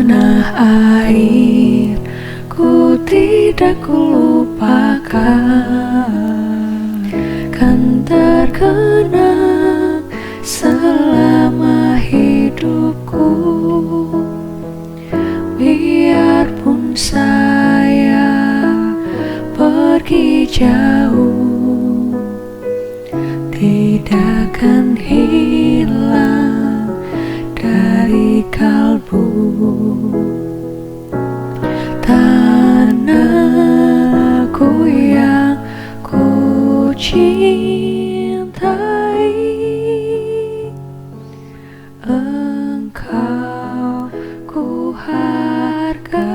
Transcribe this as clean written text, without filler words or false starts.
Setanah air ku tidak kulupakan, kan terkenang selama hidupku. Biarpun saya pergi jauh, tidak akan hilang dari kalbu. Tanahku yang ku cintai, engkau ku hargai.